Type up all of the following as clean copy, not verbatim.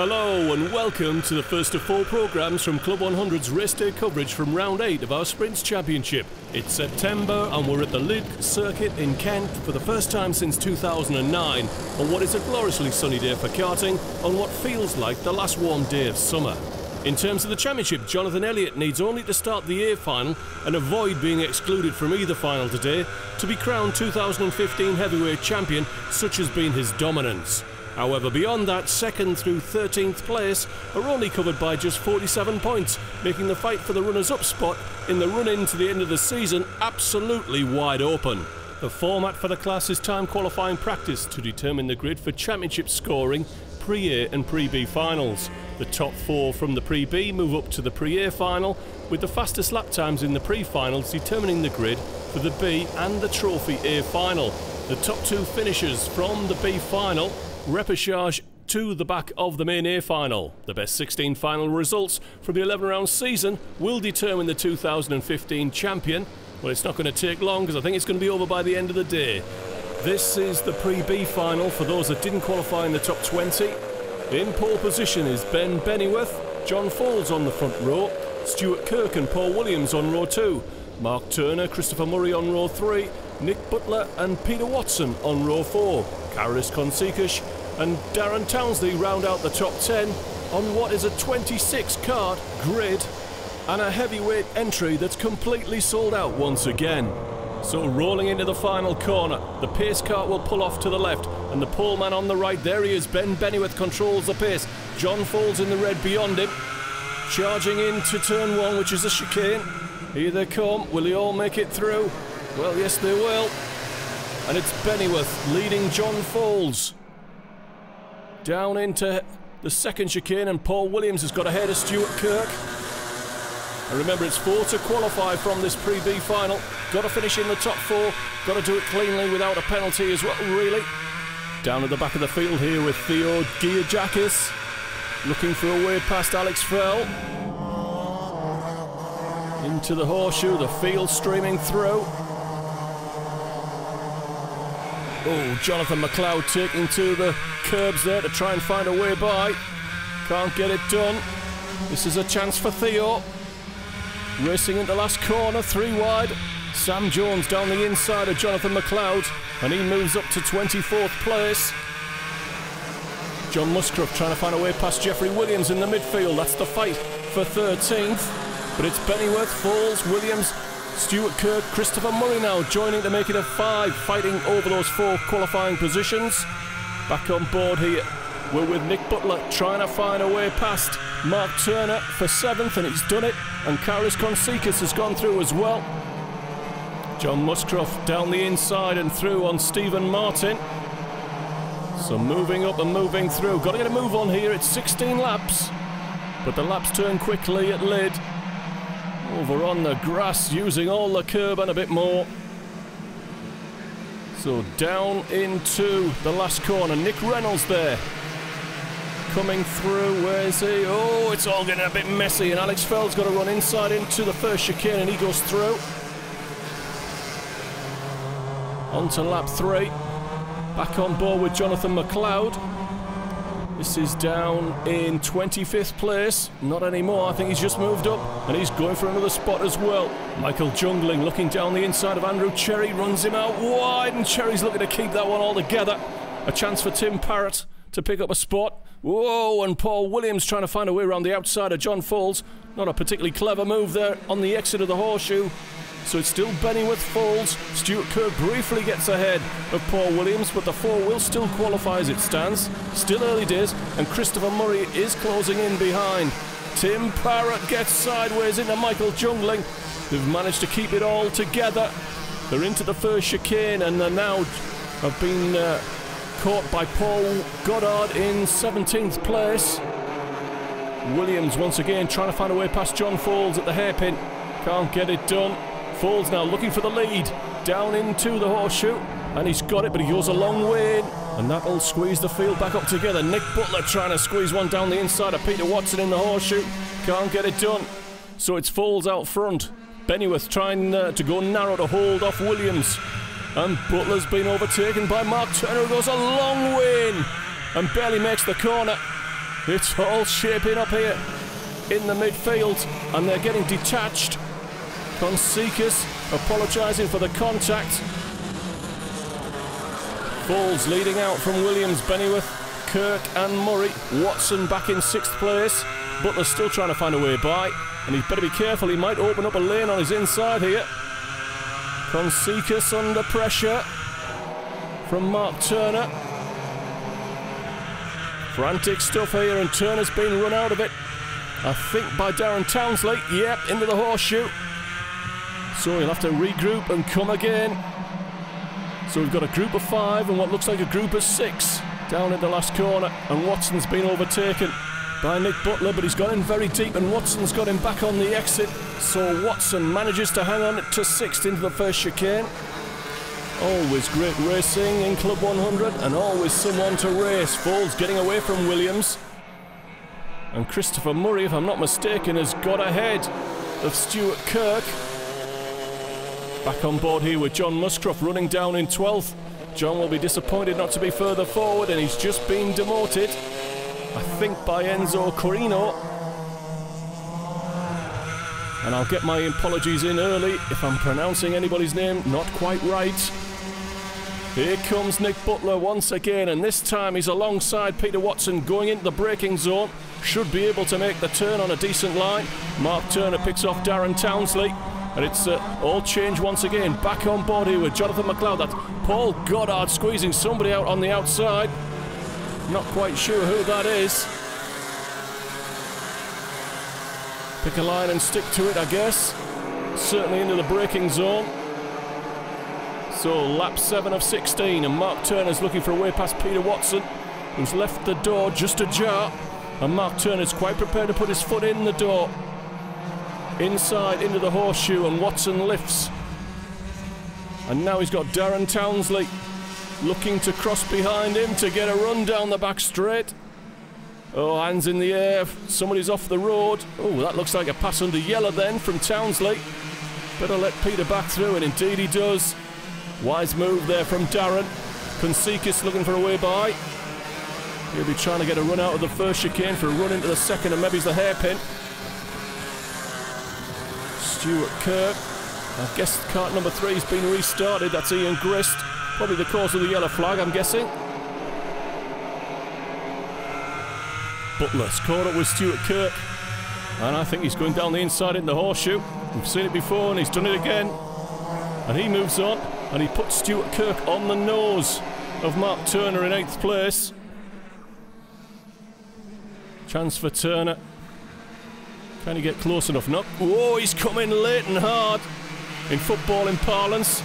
Hello and welcome to the first of 4 programmes from Club 100's race day coverage from round 8 of our Sprints Championship. It's September and we're at the Lydd circuit in Kent for the first time since 2009 on what is a gloriously sunny day for karting on what feels like the last warm day of summer. In terms of the championship, Jonathan Elliott needs only to start the A final and avoid being excluded from either final today to be crowned 2015 heavyweight champion, such has been his dominance. However, beyond that, 2nd through 13th place are only covered by just 47 points, making the fight for the runners-up spot in the run-in to the end of the season absolutely wide open. The format for the class is time qualifying practice to determine the grid for championship scoring, Pre-A and Pre-B finals. The top 4 from the Pre-B move up to the Pre-A final, with the fastest lap times in the pre-finals determining the grid for the B and the Trophy A final. The top 2 finishers from the B final repechage to the back of the main A final. The best 16 final results from the 11-round season will determine the 2015 champion. Well, it's not going to take long because I think it's going to be over by the end of the day. This is the Pre-B final for those that didn't qualify in the top 20. In pole position is Ben Bennyworth, John Foles on the front row, Stuart Kirk and Paul Williams on row 2, Mark Turner, Christopher Murray on row 3, Nick Butler and Peter Watson on row 4. Karis Konsikas and Darren Townsley round out the top 10 on what is a 26-card grid and a heavyweight entry that's completely sold out once again. So rolling into the final corner, the pace car will pull off to the left and the pole man on the right, there he is, Ben Bennyworth controls the pace. John Foles in the red beyond him, charging into turn 1, which is a chicane. Here they come, will they all make it through? Well, yes they will. And it's Bennyworth leading John Foles down into the second chicane, and Paul Williams has got ahead of Stuart Kirk. And remember, it's 4 to qualify from this Pre-B final. Got to finish in the top 4, got to do it cleanly without a penalty as well, really. Down at the back of the field here with Theo Giajakis, looking for a way past Alex Fell. Into the horseshoe, the field streaming through. Oh, Jonathan McLeod taking to the curbs there to try and find a way by. Can't get it done. This is a chance for Theo. Racing into last corner, 3 wide. Sam Jones down the inside of Jonathan McLeod, and he moves up to 24th place. John Musgrove trying to find a way past Jeffrey Williams in the midfield. That's the fight for 13th. But it's Bennyworth, Foles, Williams, Stuart Kirk, Christopher Murray now joining to make it a 5, fighting over those 4 qualifying positions. Back on board here, we're with Nick Butler trying to find a way past Mark Turner for 7th, and he's done it. And Karis Konsikas has gone through as well. John Musgrove down the inside and through on Stephen Martin. So moving up and moving through. Got to get a move on here. It's 16 laps, but the laps turn quickly at Lydd. Over on the grass, using all the curb and a bit more. So down into the last corner. Nick Reynolds there. Coming through, where is he? Oh, it's all getting a bit messy, and Alex Fell's got to run inside into the first chicane, and he goes through. On to lap 3. Back on board with Jonathan McLeod. This is down in 25th place. Not anymore, I think he's just moved up, and he's going for another spot as well. Michael Jungling looking down the inside of Andrew Cherry, runs him out wide, and Cherry's looking to keep that one all together. A chance for Tim Parrott to pick up a spot. Whoa, and Paul Williams trying to find a way around the outside of John Foles. Not a particularly clever move there on the exit of the horseshoe. So it's still Bennyworth, Foles. Stuart Kirk briefly gets ahead of Paul Williams, but the 4 will still qualify as it stands. Still early days, and Christopher Murray is closing in behind. Tim Parrott gets sideways into Michael Jungling. They've managed to keep it all together. They're into the first chicane, and they now have been caught by Paul Goddard in 17th place. Williams once again trying to find a way past John Foles at the hairpin. Can't get it done. Foles now looking for the lead. Down into the horseshoe. And he's got it, but he goes a long way in. And that'll squeeze the field back up together. Nick Butler trying to squeeze one down the inside of Peter Watson in the horseshoe. Can't get it done. So it's Foles out front. Bennyworth trying to go narrow to hold off Williams. And Butler's been overtaken by Mark Turner, who goes a long way in and barely makes the corner. It's all shaping up here in the midfield, and they're getting detached. Consekas apologising for the contact. Foul's leading out from Williams, Bennyworth, Kirk and Murray. Watson back in 6th place. Butler's still trying to find a way by, and he'd better be careful, he might open up a lane on his inside here. Consekas under pressure from Mark Turner. Frantic stuff here, and Turner's been run out of it, I think, by Darren Townsley. Yep, into the horseshoe. So he'll have to regroup and come again. So we've got a group of 5 and what looks like a group of 6 down in the last corner, and Watson's been overtaken by Nick Butler, but he's got in very deep and Watson's got him back on the exit. So Watson manages to hang on to 6th into the first chicane. Always great racing in Club 100 and always someone to race. Foul's getting away from Williams. And Christopher Murray, if I'm not mistaken, has got ahead of Stuart Kirk. Back on board here with John Muscroft running down in 12th. John will be disappointed not to be further forward, and he's just been demoted, I think, by Enzo Corino. And I'll get my apologies in early if I'm pronouncing anybody's name not quite right. Here comes Nick Butler once again, and this time he's alongside Peter Watson going into the braking zone. Should be able to make the turn on a decent line. Mark Turner picks off Darren Townsley. And it's all changed once again. Back on board here with Jonathan McLeod. That's Paul Goddard squeezing somebody out on the outside. Not quite sure who that is. Pick a line and stick to it, I guess. Certainly into the braking zone. So lap 7 of 16, and Mark Turner's looking for a way past Peter Watson, who's left the door just ajar. And Mark Turner's quite prepared to put his foot in the door. Inside into the horseshoe, and Watson lifts. And now he's got Darren Townsley looking to cross behind him to get a run down the back straight. Oh, hands in the air. Somebody's off the road. Oh, that looks like a pass under yellow then from Townsley. Better let Peter back through, and indeed he does. Wise move there from Darren. Consekas looking for a way by. He'll be trying to get a run out of the first chicane for a run into the second, and maybe it's the hairpin. Stuart Kirk. I guess cart number 3's been restarted. That's Ian Grist. Probably the cause of the yellow flag, I'm guessing. Butler's caught up with Stuart Kirk. And I think he's going down the inside in the horseshoe. We've seen it before and he's done it again. And he moves on and he puts Stuart Kirk on the nose of Mark Turner in 8th place. Chance for Turner. Can he get close enough? No. Whoa, he's coming late and hard in footballing parlance.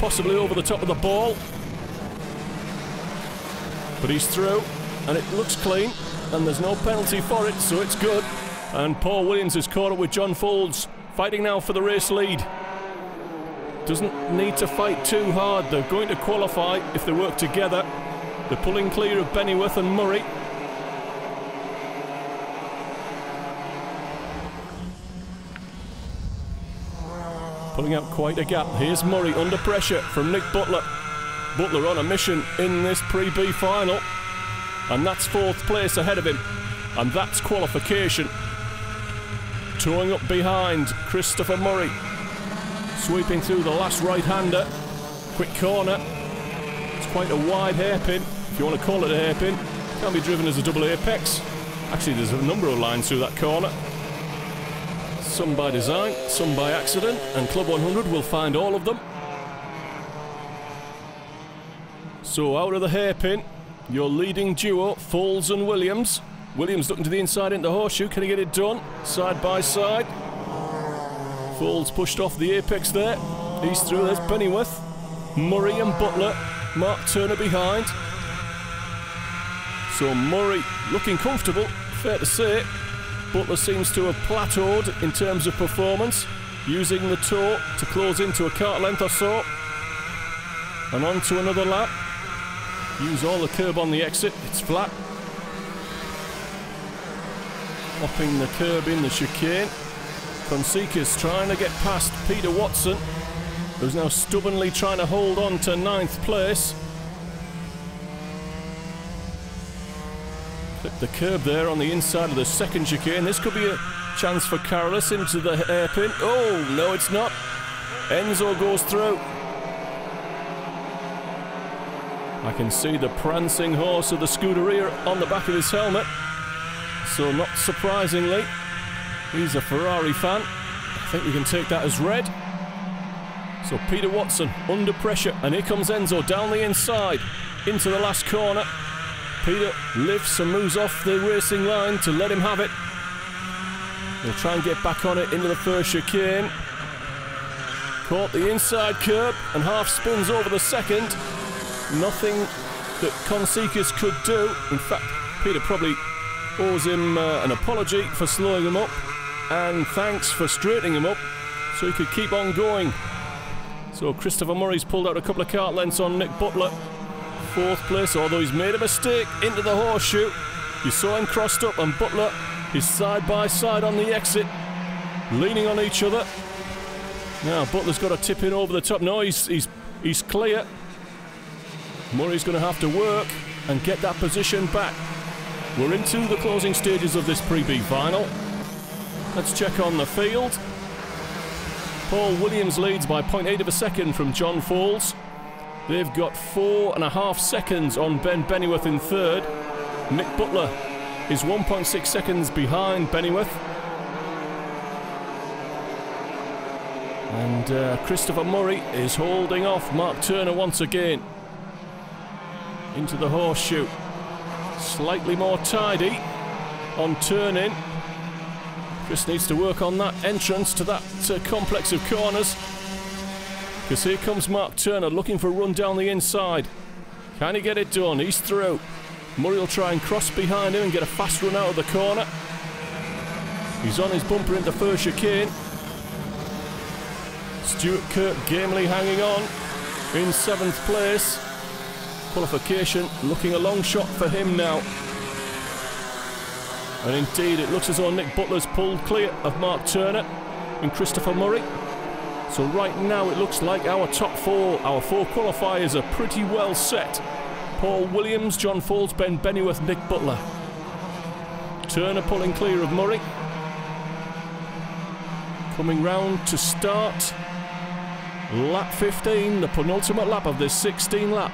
Possibly over the top of the ball. But he's through and it looks clean and there's no penalty for it, so it's good. And Paul Williams has caught up with John Foulds, fighting now for the race lead. Doesn't need to fight too hard. They're going to qualify if they work together. They're pulling clear of Bennyworth and Murray. Pulling out quite a gap. Here's Murray under pressure from Nick Butler. Butler on a mission in this pre-B final. And that's 4th place ahead of him. And that's qualification. Towing up behind Christopher Murray. Sweeping through the last right-hander. Quick corner. It's quite a wide hairpin, if you want to call it a hairpin. Can be driven as a double apex. Actually, there's a number of lines through that corner. Some by design, some by accident, and Club 100 will find all of them. So out of the hairpin, your leading duo, Foulds and Williams. Williams looking to the inside into the horseshoe. Can he get it done? Side by side. Foulds pushed off the apex there. He's through. There's Bennyworth. Murray and Butler. Mark Turner behind. So Murray looking comfortable, fair to say. Butler seems to have plateaued in terms of performance, using the toe to close into a cart length or so. And on to another lap. Use all the curb on the exit. It's flat. Hopping the curb in the chicane. Consekas trying to get past Peter Watson, who's now stubbornly trying to hold on to 9th place. Clip the curb there on the inside of the second chicane. This could be a chance for Carolus into the hairpin. Oh, no, it's not. Enzo goes through. I can see the prancing horse of the Scuderia on the back of his helmet. So not surprisingly, he's a Ferrari fan. I think we can take that as read. So Peter Watson under pressure, and here comes Enzo down the inside into the last corner. Peter lifts and moves off the racing line to let him have it. He'll try and get back on it into the first chicane. Caught the inside curb and half spins over the second. Nothing that Consekas could do. In fact, Peter probably owes him an apology for slowing him up, and thanks for straightening him up so he could keep on going. So Christopher Murray's pulled out a couple of kart lengths on Nick Butler. Fourth place, although he's made a mistake into the horseshoe. You saw him crossed up, and Butler is side by side on the exit, leaning on each other. Now Butler's got to tip in over the top. No, he's clear. Murray's going to have to work and get that position back. We're into the closing stages of this Pre-B final. Let's check on the field. Paul Williams leads by 0.8 of a second from John Foles. They've got 4.5 seconds on Ben Bennyworth in third. Nick Butler is 1.6 seconds behind Bennyworth. And Christopher Murray is holding off Mark Turner once again. Into the horseshoe. Slightly more tidy on turn-in. Chris needs to work on that entrance to that complex of corners. Because here comes Mark Turner looking for a run down the inside. Can he get it done? He's through. Murray will try and cross behind him and get a fast run out of the corner. He's on his bumper into first chicane. Stuart Kirk gamely hanging on in 7th place. Qualification looking a long shot for him now. And indeed, it looks as though Nick Butler's pulled clear of Mark Turner and Christopher Murray. So right now it looks like our top four, our 4 qualifiers are pretty well set. Paul Williams, John Foles, Ben Bennyworth, Nick Butler. Turner pulling clear of Murray. Coming round to start lap 15, the penultimate lap of this 16-lap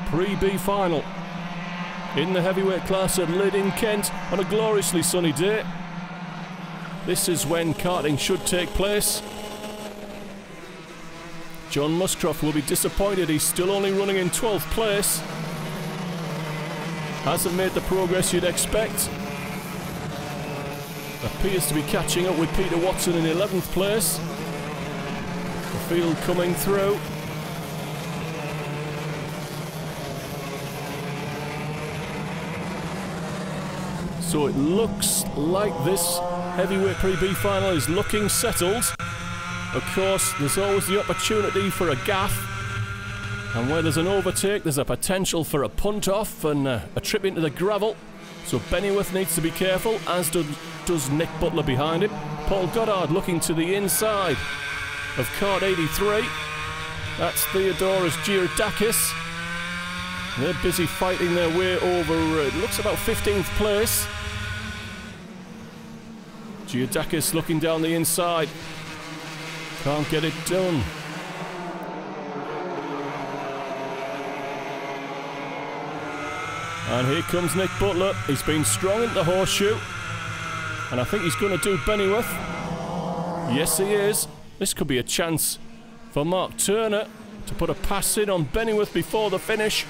Pre-B final. In the heavyweight class at Lydd in Kent on a gloriously sunny day. This is when karting should take place. John Muscroft will be disappointed. He's still only running in 12th place. Hasn't made the progress you'd expect. Appears to be catching up with Peter Watson in 11th place. The field coming through. So it looks like this heavyweight Pre-B final is looking settled. Of course, there's always the opportunity for a gaffe. And where there's an overtake, there's a potential for a punt off and a trip into the gravel. So Bennyworth needs to be careful, as does Nick Butler behind him. Paul Goddard looking to the inside of card 83. That's Theodoros Giordakis. They're busy fighting their way over, it looks about 15th place. Giordakis looking down the inside. Can't get it done. And here comes Nick Butler. He's been strong in the horseshoe. And I think he's going to do Bennyworth. Yes, he is. This could be a chance for Mark Turner to put a pass in on Bennyworth before the finish.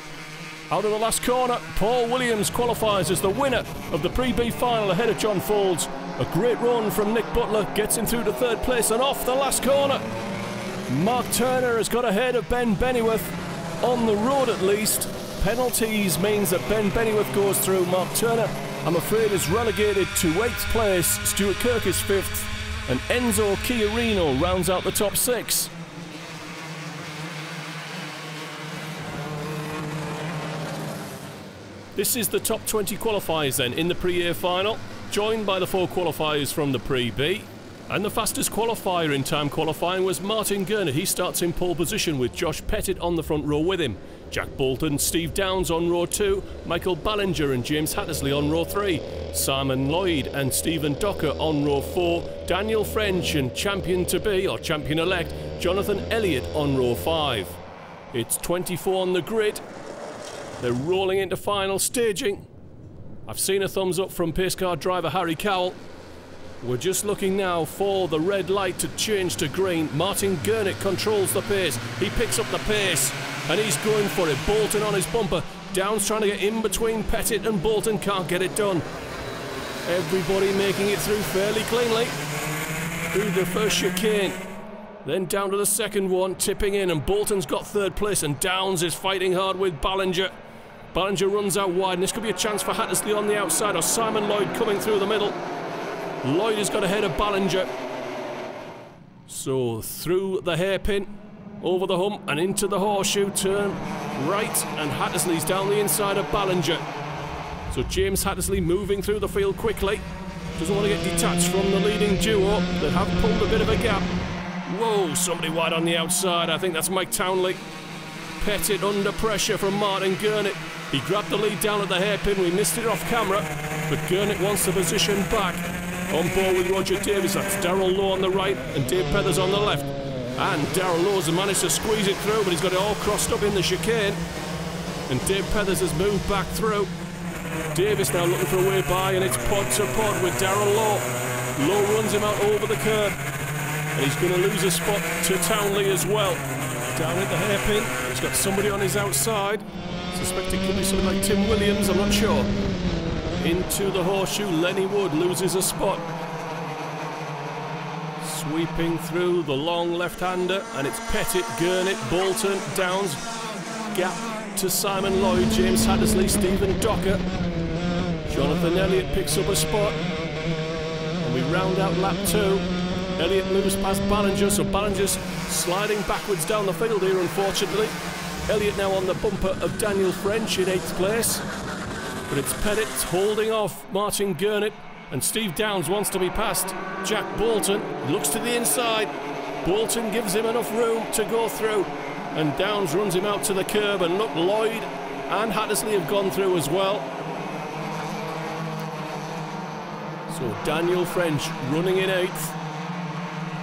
Out of the last corner, Paul Williams qualifies as the winner of the Pre-B final ahead of John Foles. A great run from Nick Butler gets him through to 3rd place and off the last corner. Mark Turner has got ahead of Ben Bennyworth on the road at least. Penalties means that Ben Bennyworth goes through. Mark Turner, I'm afraid, is relegated to 8th place. Stuart Kirk is 5th. And Enzo Chiarino rounds out the top 6. This is the top 20 qualifiers then in the Pre-A final, joined by the 4 qualifiers from the Pre-B. And the fastest qualifier in time qualifying was Martin Gurney. He starts in pole position with Josh Pettit on the front row with him. Jack Bolton, Steve Downs on row 2, Michael Ballinger and James Hattersley on row 3, Simon Lloyd and Stephen Docker on row 4, Daniel French and champion-to-be, or champion-elect, Jonathan Elliott on row 5. It's 24 on the grid. They're rolling into final staging. I've seen a thumbs up from pace car driver Harry Cowell. We're just looking now for the red light to change to green. Martin Gurnett controls the pace. He picks up the pace and he's going for it. Bolton on his bumper. Downs trying to get in between Pettit and Bolton. Can't get it done. Everybody making it through fairly cleanly. Through the first chicane. Then down to the second one, tipping in, and Bolton's got third place, and Downs is fighting hard with Ballinger. Ballinger runs out wide, and this could be a chance for Hattersley on the outside, or Simon Lloyd coming through the middle. Lloyd has got ahead of Ballinger. So through the hairpin, over the hump and into the horseshoe, turn right, and Hattersley's down the inside of Ballinger. So James Hattersley moving through the field quickly. Doesn't want to get detached from the leading duo that have pulled a bit of a gap. Whoa, somebody wide on the outside. I think that's Mike Townley. Pettit under pressure from Martin Gurnett. He grabbed the lead down at the hairpin. We missed it off camera, but Gurnett wants the position back. On board with Roger Davis, that's Darrell Lowe on the right and Dave Pethers on the left. And Darrell Lowe's managed to squeeze it through, but he's got it all crossed up in the chicane. And Dave Pethers has moved back through. Davis now looking for a way by, and it's pod to pod with Darrell Lowe. Lowe runs him out over the curb, and he's going to lose a spot to Townley as well. Down at the hairpin, he's got somebody on his outside. Suspect it could be something like Tim Williams, I'm not sure. Into the horseshoe, Lenny Wood loses a spot. Sweeping through the long left-hander, and it's Pettit, Gurnett, Bolton, Downs. Gap to Simon Lloyd, James Hattersley, Stephen Docker. Jonathan Elliott picks up a spot. And we round out lap 2. Elliott moves past Ballinger, so Ballinger's sliding backwards down the field here, unfortunately. Elliott now on the bumper of Daniel French in 8th place. But it's Pettit holding off Martin Gurnett, and Steve Downs wants to be past Jack Bolton. Looks to the inside. Bolton gives him enough room to go through, and Downs runs him out to the curb, and look, Lloyd and Hattersley have gone through as well. So Daniel French running in 8th.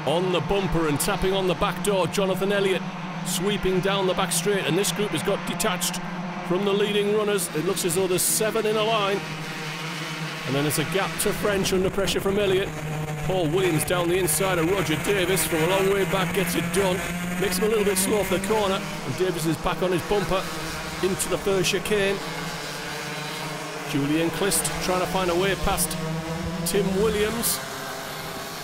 On the bumper and tapping on the back door, Jonathan Elliott sweeping down the back straight, and this group has got detached from the leading runners. It looks as though there's 7 in a line. And then there's a gap to French under pressure from Elliott. Paul Williams down the inside of Roger Davis from a long way back gets it done. Makes him a little bit slow off the corner, and Davis is back on his bumper into the first chicane. Julian Clist trying to find a way past Tim Williams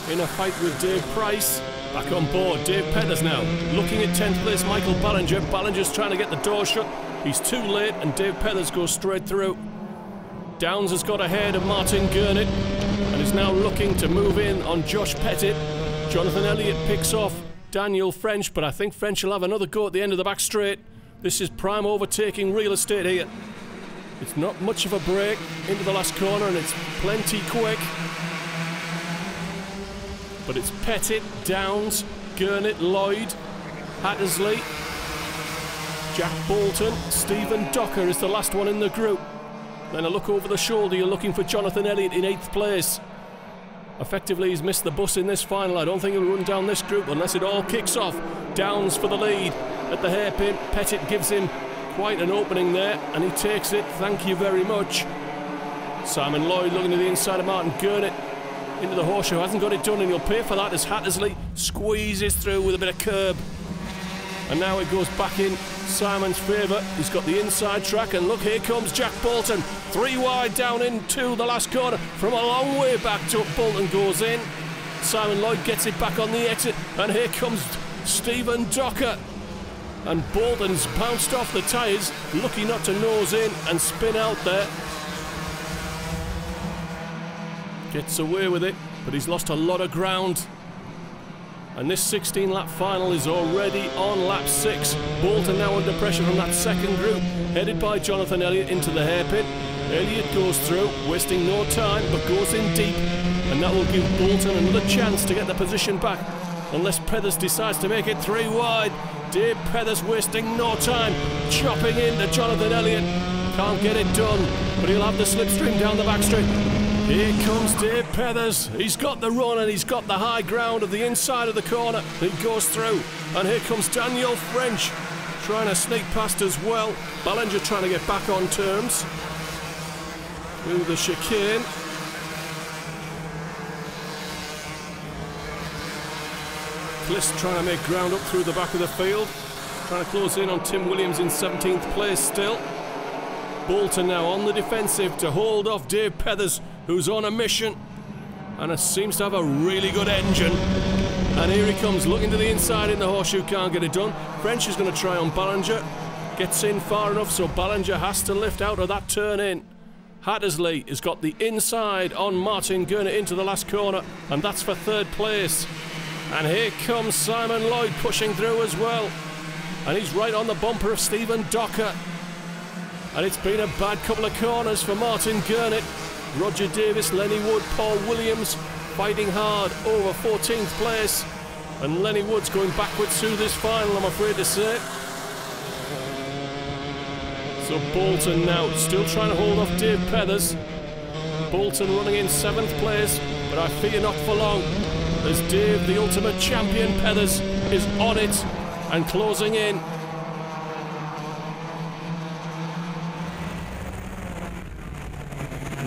in a fight with Dave Price. Back on board, Dave Pethers now looking at 10th place, Michael Ballinger. Ballinger's trying to get the door shut. He's too late, and Dave Pethers goes straight through. Downs has got ahead of Martin Gurnett and is now looking to move in on Josh Pettit. Jonathan Elliott picks off Daniel French, but I think French will have another go at the end of the back straight. This is prime overtaking real estate here. It's not much of a break into the last corner, and it's plenty quick. But it's Pettit, Downs, Gurnett, Lloyd, Hattersley, Jack Bolton, Stephen Docker is the last one in the group. Then a look over the shoulder, you're looking for Jonathan Elliott in 8th place. Effectively, he's missed the bus in this final. I don't think he'll run down this group unless it all kicks off. Downs for the lead at the hairpin. Pettit gives him quite an opening there, and he takes it. Thank you very much. Simon Lloyd looking to the inside of Martin Gurnett. Into the horseshoe, hasn't got it done, and he'll pay for that as Hattersley squeezes through with a bit of curb. And now it goes back in Simon's favour. He's got the inside track, and look, here comes Jack Bolton. 3 wide down into the last corner. From a long way back, Bolton goes in. Simon Lloyd gets it back on the exit, and here comes Stephen Docker. And Bolton's bounced off the tyres, lucky not to nose in and spin out there. Gets away with it, but he's lost a lot of ground. And this 16-lap final is already on lap 6. Bolton now under pressure from that second group, headed by Jonathan Elliott into the hairpin. Elliott goes through, wasting no time, but goes in deep. And that will give Bolton another chance to get the position back, unless Pethers decides to make it 3 wide. Dave Pethers wasting no time, chopping into Jonathan Elliott. Can't get it done, but he'll have the slipstream down the back straight. Here comes Dave Pethers. He's got the run and he's got the high ground of the inside of the corner. He goes through, and here comes Daniel French, trying to sneak past as well. Ballinger trying to get back on terms. Through the chicane. Clist trying to make ground up through the back of the field. Trying to close in on Tim Williams in 17th place still. Bolton now on the defensive to hold off Dave Pethers, who's on a mission. And it seems to have a really good engine. And here he comes, looking to the inside in the horseshoe, can't get it done. French is going to try on Ballinger. Gets in far enough, so Ballinger has to lift out of that turn in. Hattersley has got the inside on Martin Gurnett into the last corner, and that's for 3rd place. And here comes Simon Lloyd pushing through as well. And he's right on the bumper of Stephen Docker. And it's been a bad couple of corners for Martin Gurnett. Roger Davis, Lenny Wood, Paul Williams fighting hard over 14th place. And Lenny Wood's going backwards through this final, I'm afraid to say. So Bolton now still trying to hold off Dave Pethers. Bolton running in 7th place, but I fear not for long, as Dave, the ultimate champion Pethers, is on it and closing in.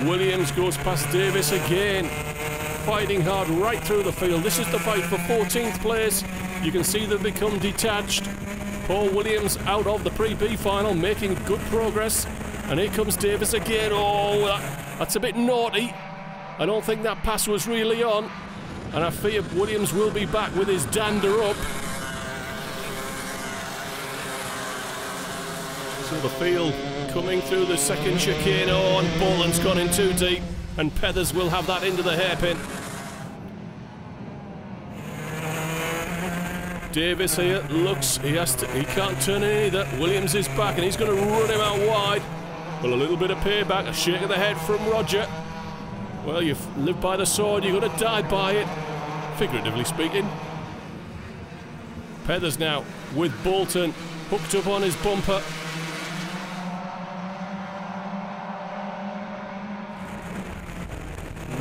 Williams goes past Davis again, fighting hard right through the field. This is the fight for 14th place. You can see they've become detached. Paul Williams out of the pre-B final, making good progress. And here comes Davis again. Oh, that's a bit naughty. I don't think that pass was really on. And I fear Williams will be back with his dander up. So the field coming through the second chicane. Oh, and Bolton's gone in too deep. And Pethers will have that into the hairpin. Davis here looks, he can't turn in either. Williams is back and he's going to run him out wide. Well, a little bit of payback, a shake of the head from Roger. Well, you've lived by the sword, you've got to die by it, figuratively speaking. Pethers now with Bolton hooked up on his bumper.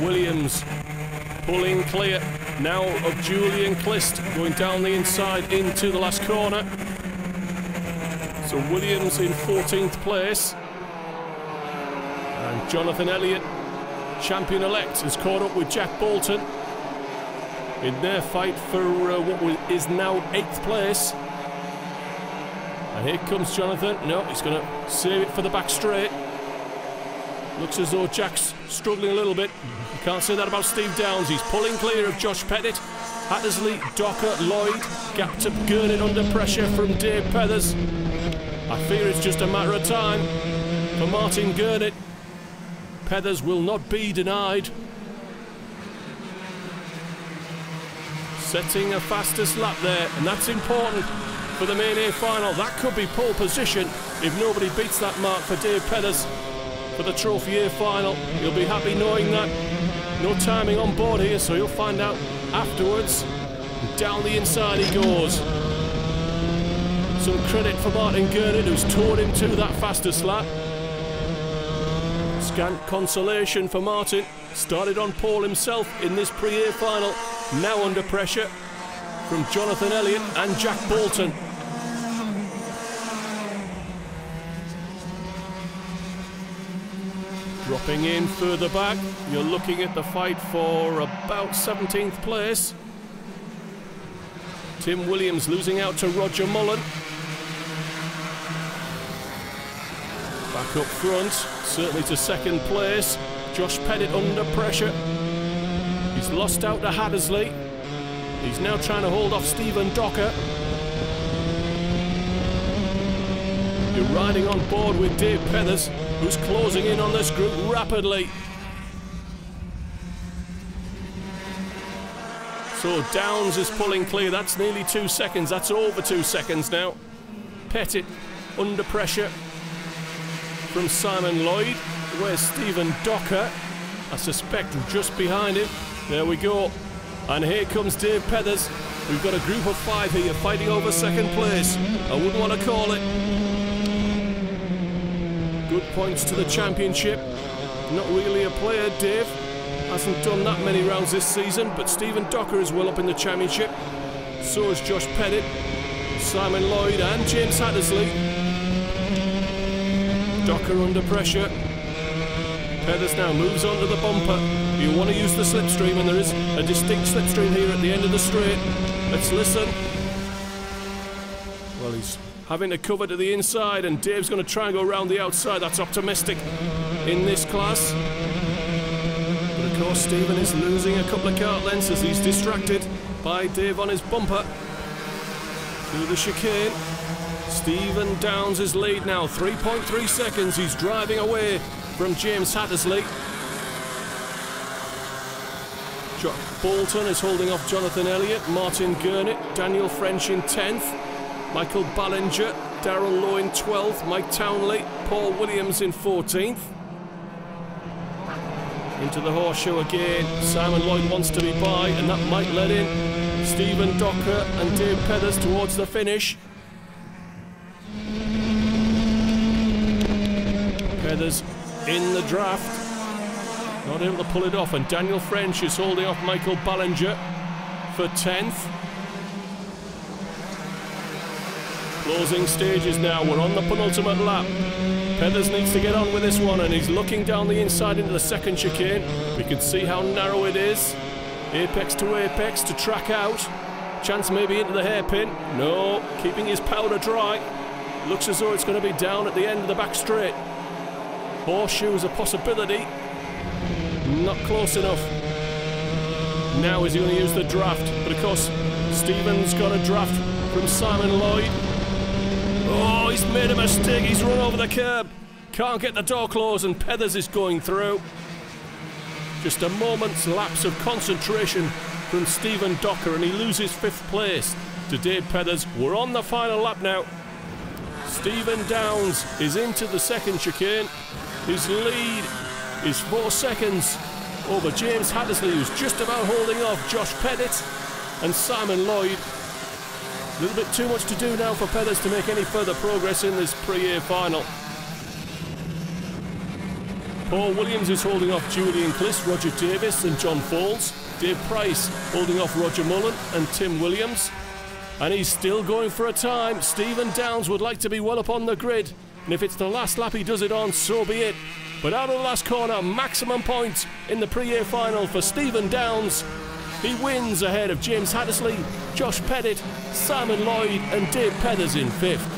Williams pulling clear now of Julian Clist, going down the inside into the last corner. So Williams in 14th place. And Jonathan Elliott, champion-elect, has caught up with Jack Bolton in their fight for what is now 8th place. And here comes Jonathan. No, he's going to save it for the back straight. Looks as though Jack's struggling a little bit. You can't say that about Steve Downs. He's pulling clear of Josh Pettit. Hattersley, Docker, Lloyd. Gapped up Gurnett under pressure from Dave Pethers. I fear it's just a matter of time for Martin Gurnett. Pethers will not be denied. Setting a fastest lap there, and that's important for the main A final. That could be pole position if nobody beats that mark for Dave Pethers for the Trophy A final. He'll be happy knowing that. No timing on board here, so he'll find out afterwards. Down the inside he goes. Some credit for Martin Gurnett, who's towed him to that fastest lap. Scant consolation for Martin. Started on pole himself in this pre-A final. Now under pressure from Jonathan Elliott and Jack Bolton. Dropping in further back, you're looking at the fight for about 17th place. Tim Williams losing out to Roger Mullen. Back up front, certainly to 2nd place. Josh Pettit under pressure. He's lost out to Hattersley. He's now trying to hold off Stephen Docker. You're riding on board with Dave Pethers, who's closing in on this group rapidly. So Downs is pulling clear. That's nearly 2 seconds. That's over 2 seconds now. Pettit under pressure from Simon Lloyd. Where's Stephen Docker? I suspect just behind him. There we go. And here comes Dave Pethers. We've got a group of 5 here fighting over second place. I wouldn't want to call it. Good points to the championship. Not really a player, Dave. Hasn't done that many rounds this season, but Stephen Docker is well up in the championship. So is Josh Pettit, Simon Lloyd and James Hattersley. Docker under pressure. Pethers now moves on to the bumper. You want to use the slipstream, and there is a distinct slipstream here at the end of the straight. Let's listen. Well, he's having to cover to the inside, and Dave's going to try and go around the outside. That's optimistic in this class. But of course, Stephen is losing a couple of kart lengths as he's distracted by Dave on his bumper. Through the chicane. Stephen Downs is lead now, 3.3 seconds. He's driving away from James Hattersley. Bolton is holding off Jonathan Elliott, Martin Gurnett, Daniel French in 10th, Michael Ballinger, Darrell Lowe in 12th, Mike Townley, Paul Williams in 14th. Into the horseshoe again. Simon Lloyd wants to be by, and that might let in Stephen Docker and Dave Pethers towards the finish. Pethers in the draft. Not able to pull it off, and Daniel French is holding off Michael Ballinger for 10th. Closing stages now, we're on the penultimate lap. Pethers needs to get on with this one, and he's looking down the inside into the second chicane. We can see how narrow it is. Apex to track out. Chance maybe into the hairpin. No, keeping his powder dry. Looks as though it's going to be down at the end of the back straight. Horseshoe is a possibility. Not close enough. Now is he going to use the draft? But of course, Stephen's got a draft from Simon Lloyd. Oh, he's made a mistake. He's run over the curb. Can't get the door closed, and Pethers is going through. Just a moment's lapse of concentration from Stephen Docker, and he loses 5th place to Dave Pethers. We're on the final lap now. Stephen Downs is into the second chicane. His lead is 4 seconds over James Hattersley, who's just about holding off Josh Pettit and Simon Lloyd. A little bit too much to do now for Pethers to make any further progress in this pre-A final. Paul Williams is holding off Julian Cliss, Roger Davis and John Foles. Dave Price holding off Roger Mullen and Tim Williams. And he's still going for a time. Stephen Downs would like to be well up on the grid, and if it's the last lap he does it on, so be it. But out of the last corner, maximum points in the pre-A final for Stephen Downs. He wins ahead of James Hattersley, Josh Pettit, Simon Lloyd and Dave Pethers in 5th.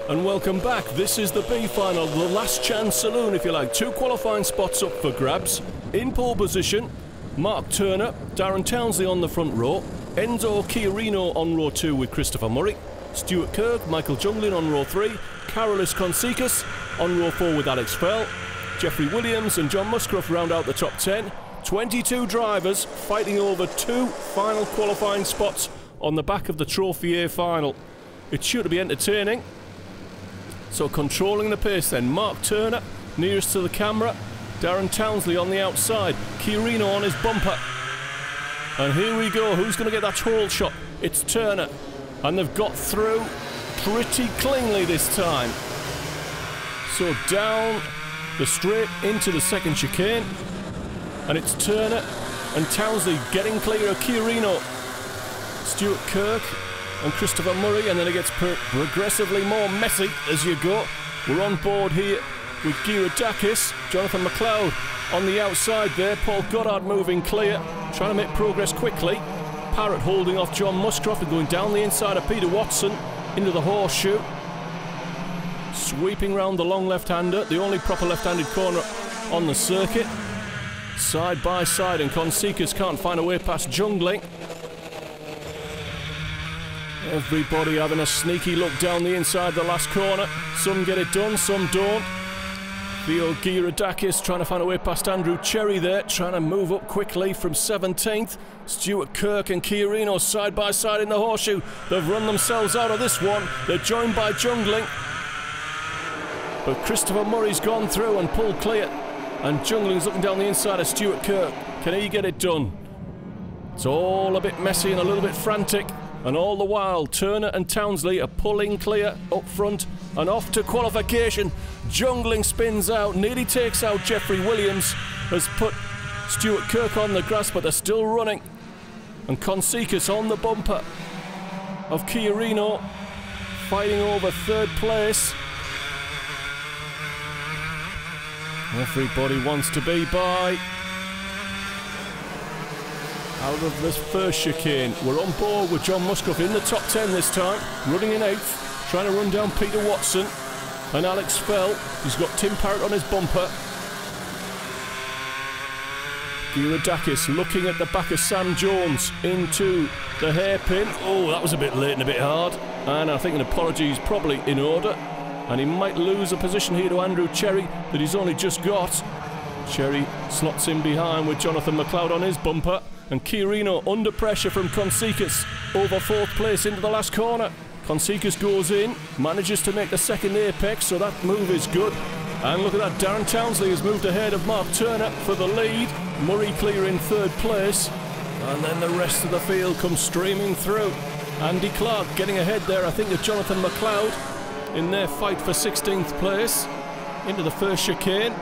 And welcome back. This is the B final, the last chance saloon if you like. 2 qualifying spots up for grabs. In pole position, Mark Turner, Darren Townsley on the front row, Enzo Chiarino on row 2 with Christopher Murray, Stuart Kirk, Michael Junglin on row 3, Carolis Konsikas on row 4 with Alex Fell, Jeffrey Williams and John Musgrove round out the top 10. 22 drivers fighting over 2 final qualifying spots on the back of the Trophy A final. It's sure to be entertaining. So controlling the pace then, Mark Turner nearest to the camera, Darren Townsley on the outside, Chiarino on his bumper. And here we go, who's going to get that hole shot? It's Turner. And they've got through pretty cleanly this time. So down the straight into the second chicane. And it's Turner and Townsley getting clear of Chiarino. Stuart Kirk and Christopher Murray, and then it gets progressively more messy as you go. We're on board here with Girodakis, Jonathan McLeod on the outside there, Paul Goddard moving clear, trying to make progress quickly. Parrott holding off John Musgrove and going down the inside of Peter Watson into the horseshoe. Sweeping round the long left-hander, the only proper left-handed corner on the circuit. Side by side, and Konsikas can't find a way past Jungling. Everybody having a sneaky look down the inside the last corner. Some get it done, some don't. Theo Giradakis trying to find a way past Andrew Cherry there, trying to move up quickly from 17th. Stuart Kirk and Chiarino side by side in the horseshoe. They've run themselves out of this one. They're joined by Jungling. But Christopher Murray's gone through and pulled clear. And Jungling's looking down the inside of Stuart Kirk. Can he get it done? It's all a bit messy and a little bit frantic. And all the while, Turner and Townsley are pulling clear up front and off to qualification. Jungling spins out, nearly takes out Jeffrey Williams, has put Stuart Kirk on the grass, but they're still running. And Consequus on the bumper of Chiarino, fighting over third place. Everybody wants to be by. Out of this first chicane, we're on board with John Musgrove in the top 10 this time, running in 8th, trying to run down Peter Watson and Alex Fell. He's got Tim Parrott on his bumper. Giradakis looking at the back of Sam Jones into the hairpin. Oh, that was a bit late and a bit hard. And I think an apology is probably in order. And he might lose a position here to Andrew Cherry that he's only just got. Cherry slots in behind with Jonathan McLeod on his bumper. And Chiarino under pressure from Consequus over 4th place into the last corner. Consequus goes in, manages to make the second apex, so that move is good. And look at that, Darren Townsley has moved ahead of Mark Turner for the lead. Murray clear in 3rd place. And then the rest of the field comes streaming through. Andy Clark getting ahead there, I think, of Jonathan McLeod in their fight for 16th place. Into the first chicane.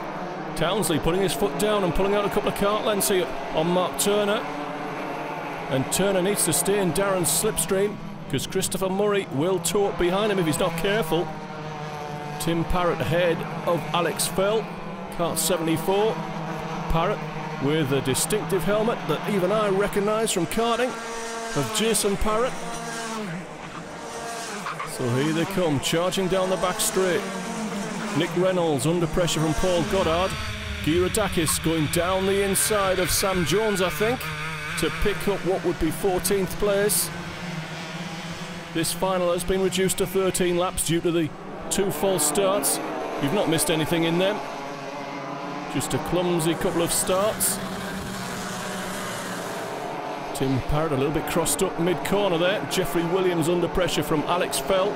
Townsley putting his foot down and pulling out a couple of cart lengths here on Mark Turner. And Turner needs to stay in Darren's slipstream because Christopher Murray will tow up behind him if he's not careful. Tim Parrott ahead of Alex Fell, cart 74. Parrott with a distinctive helmet that even I recognise from karting of Jason Parrott. So here they come, charging down the back straight. Nick Reynolds under pressure from Paul Goddard. Giradakis going down the inside of Sam Jones, I think, to pick up what would be 14th place. This final has been reduced to 13 laps due to the 2 false starts. You've not missed anything in them. Just a clumsy couple of starts. Tim Parrott a little bit crossed up mid-corner there. Jeffrey Williams under pressure from Alex Fell.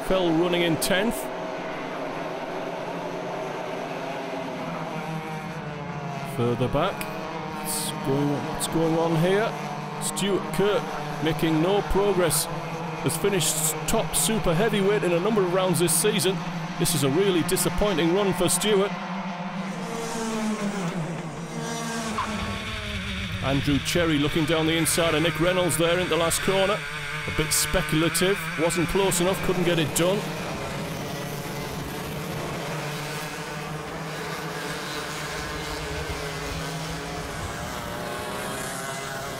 Fell running in 10th. Further back, what's going on here? Stuart Kirk making no progress. Has finished top super heavyweight in a number of rounds this season. This is a really disappointing run for Stuart. Andrew Cherry looking down the inside of Nick Reynolds there in the last corner. A bit speculative, wasn't close enough, couldn't get it done.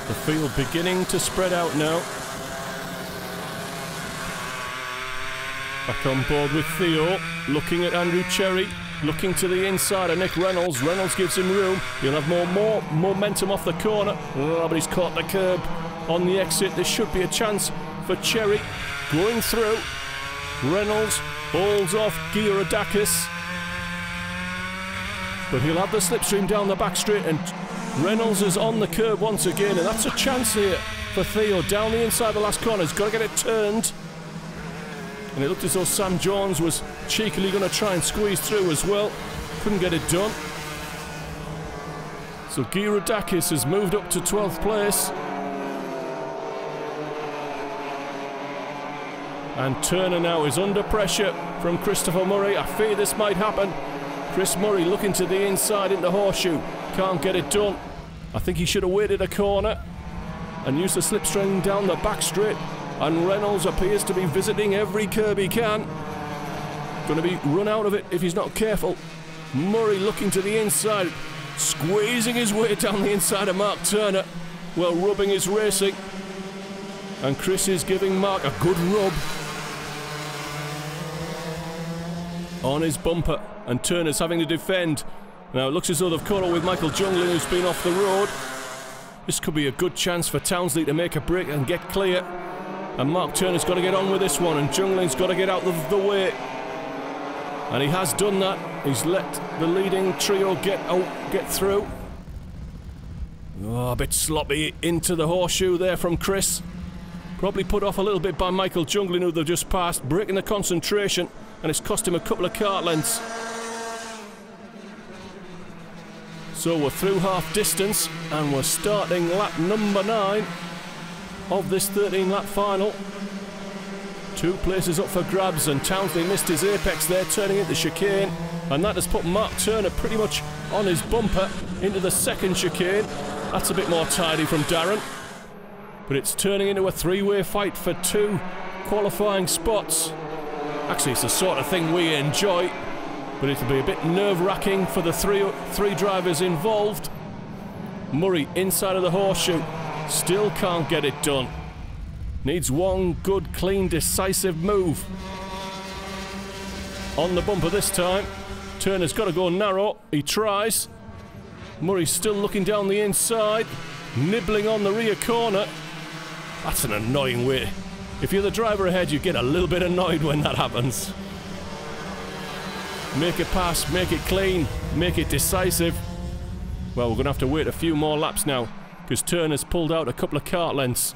The field beginning to spread out now. Back on board with Theo, looking at Andrew Cherry, looking to the inside of Nick Reynolds. Reynolds gives him room. He'll have more momentum off the corner. Oh, but he's caught the curb on the exit. There should be a chance for Cherry going through. Reynolds holds off Giradakis, but he'll have the slipstream down the back straight, and Reynolds is on the curb once again, and that's a chance here for Theo down the inside the last corner. He's got to get it turned. And it looked as though Sam Jones was cheekily going to try and squeeze through as well. Couldn't get it done. So Giradakis has moved up to 12th place. And Turner now is under pressure from Christopher Murray. I fear this might happen. Chris Murray looking to the inside into Horseshoe. Can't get it done. I think he should have waited a corner and used the slipstream down the back straight. And Reynolds appears to be visiting every curb he can. Going to be run out of it if he's not careful. Murray looking to the inside, squeezing his way down the inside of Mark Turner. Well, rubbing his racing. And Chris is giving Mark a good rub on his bumper. And Turner's having to defend. Now it looks as though they've caught up with Michael Jungling, who's been off the road. This could be a good chance for Townsley to make a break and get clear. And Mark Turner's got to get on with this one, and Jungling's got to get out of the way. And he has done that. He's let the leading trio get through. Oh, a bit sloppy into the horseshoe there from Chris. Probably put off a little bit by Michael Junglin, who they've just passed, breaking the concentration, and it's cost him a couple of kart lengths. So we're through half distance, and we're starting lap number 9 of this 13-lap final. 2 places up for grabs, and Townsley missed his apex there, turning into chicane, and that has put Mark Turner pretty much on his bumper into the second chicane. That's a bit more tidy from Darren, but it's turning into a 3-way fight for 2 qualifying spots. Actually, it's the sort of thing we enjoy, but it'll be a bit nerve-wracking for the three drivers involved. Murray inside of the horseshoe, still can't get it done. Needs one good, clean, decisive move. On the bumper this time. Turner's got to go narrow. He tries. Murray's still looking down the inside, nibbling on the rear corner. That's an annoying way. If you're the driver ahead, you get a little bit annoyed when that happens. Make it pass, make it clean, make it decisive. Well, we're going to have to wait a few more laps now, because Turner's pulled out a couple of kart lengths.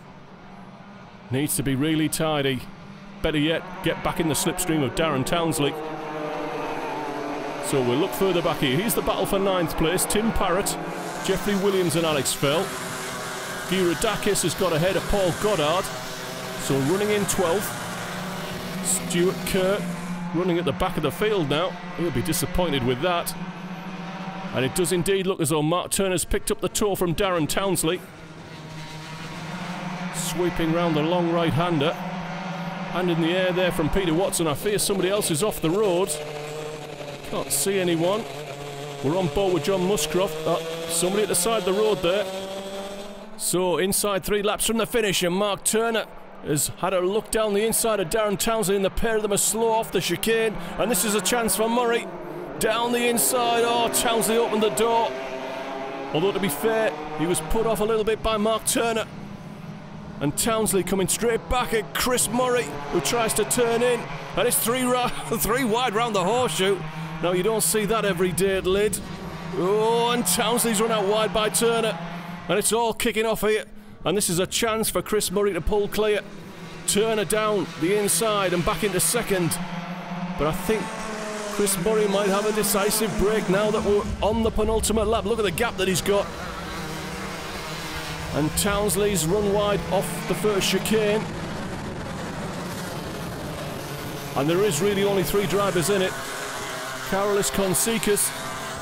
Needs to be really tidy. Better yet, get back in the slipstream of Darren Townsley. So we'll look further back here. Here's the battle for 9th place. Tim Parrott, Jeffrey Williams and Alex Fell. Giradakis has got ahead of Paul Goddard. So running in 12th. Stuart Kerr running at the back of the field now. He'll be disappointed with that. And it does indeed look as though Mark Turner's picked up the toe from Darren Townsley. Sweeping round the long right-hander. Hand in the air there from Peter Watson. I fear somebody else is off the road. Can't see anyone. We're on board with John Muscroft. Somebody at the side of the road there. So inside 3 laps from the finish, and Mark Turner has had a look down the inside of Darren Townsley, and the pair of them are slow off the chicane. And this is a chance for Murray. Down the inside. Oh, Townsley opened the door. Although to be fair, he was put off a little bit by Mark Turner. And Townsley coming straight back at Chris Murray, who tries to turn in. And it's 3 wide round the horseshoe. Now, you don't see that every day at Lydd. Oh, and Townsley's run out wide by Turner. And it's all kicking off here. And this is a chance for Chris Murray to pull clear. Turner down the inside and back into second. But I think Chris Murray might have a decisive break now that we're on the penultimate lap. Look at the gap that he's got. And Townsley's run wide off the first chicane. And there is really only 3 drivers in it. Karolis Konsekas,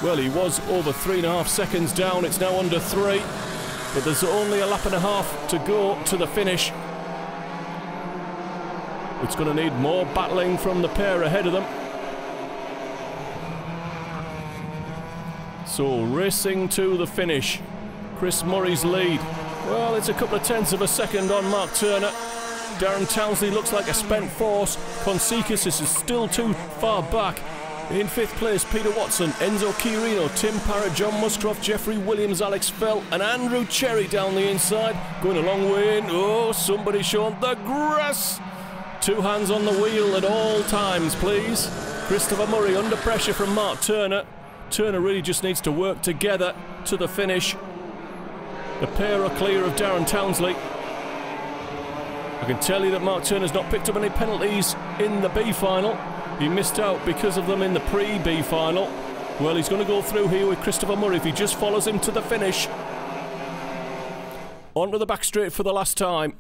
well, he was over 3.5 seconds down. It's now under 3. But there's only a lap and a half to go to the finish. It's going to need more battling from the pair ahead of them. So racing to the finish. Chris Murray's lead. Well, it's a couple of tenths of a second on Mark Turner. Darren Townsley looks like a spent force. Konsekas is still too far back. In 5th place, Peter Watson, Enzo Chiarino, Tim Parrott, John Muscroft, Jeffrey Williams, Alex Fell, and Andrew Cherry down the inside. Going a long way in. Oh, somebody showing the grass. 2 hands on the wheel at all times, please. Christopher Murray under pressure from Mark Turner. Turner really just needs to work together to the finish. The pair are clear of Darren Townsley. I can tell you that Mark Turner's not picked up any penalties in the B final. He missed out because of them in the pre-B final. Well, he's going to go through here with Christopher Murray if he just follows him to the finish. Onto the back straight for the last time.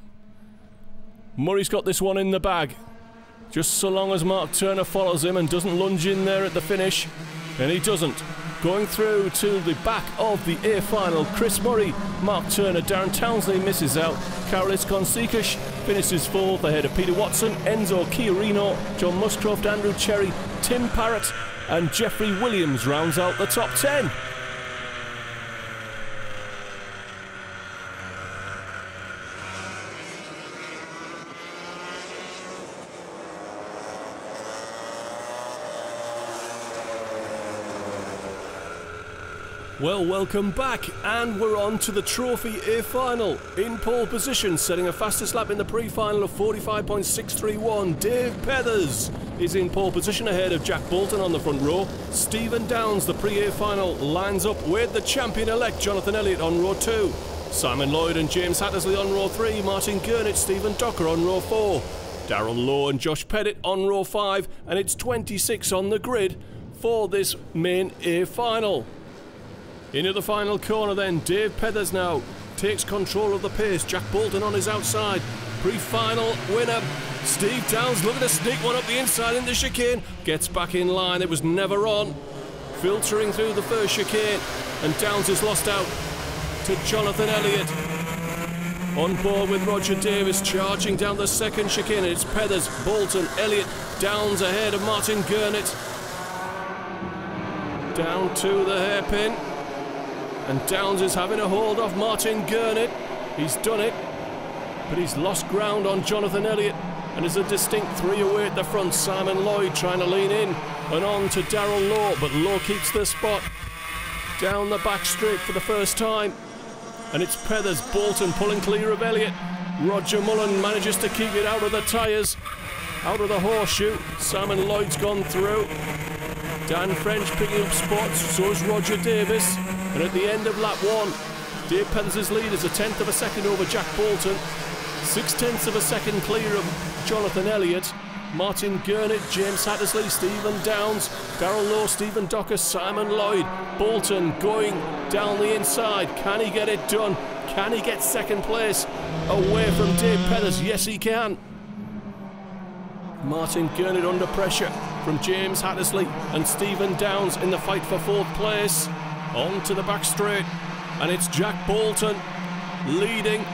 Murray's got this one in the bag. Just so long as Mark Turner follows him and doesn't lunge in there at the finish. And he doesn't. Going through to the back of the A final, Chris Murray, Mark Turner, Darren Townsley misses out. Karolis Konsekas finishes 4th ahead of Peter Watson, Enzo Chiarino, John Muscroft, Andrew Cherry, Tim Parrott and Jeffrey Williams rounds out the top 10. Well, welcome back, and we're on to the Trophy A final. In pole position, setting a fastest lap in the pre-final of 45.631, Dave Pethers. is in pole position ahead of Jack Bolton on the front row. Stephen Downes, the Pre-A final, lines up with the champion-elect Jonathan Elliott on row 2. Simon Lloyd and James Hattersley on row 3. Martin Gurnett, Stephen Docker on row 4. Darrell Lowe and Josh Pettit on row 5. And it's 26 on the grid for this main A final. Into the final corner then, Dave Pethers now takes control of the pace. Jack Bolton on his outside. Pre-final winner, Steve Downes, looking to sneak one up the inside in the chicane. Gets back in line, it was never on. Filtering through the first chicane, and Downes is lost out to Jonathan Elliott. On board with Roger Davis, charging down the second chicane. It's Pethers, Bolton, Elliott, Downes ahead of Martin Gurnett. Down to the hairpin. And Downes is having a hold off Martin Gurnett. He's done it, but he's lost ground on Jonathan Elliott. And there's a distinct 3 away at the front. Simon Lloyd trying to lean in and on to Darrell Lowe, but Lowe keeps the spot. Down the back straight for the first time. And it's Pethers, Bolton pulling clear of Elliott. Roger Mullen manages to keep it out of the tyres, out of the horseshoe. Simon Lloyd's gone through. Dan French picking up spots, so is Roger Davis. And at the end of lap 1, Dave Pethers' lead is 1/10 of a second over Jack Bolton. 6/10 of a second clear of Jonathan Elliott. Martin Gurnett, James Hattersley, Stephen Downes, Darrell Lowe, Stephen Docker, Simon Lloyd. Bolton going down the inside. Can he get it done? Can he get second place away from Dave Pethers? Yes, he can. Martin Gurnett under pressure from James Hattersley and Stephen Downes in the fight for 4th place. On to the back straight, and it's Jack Bolton leading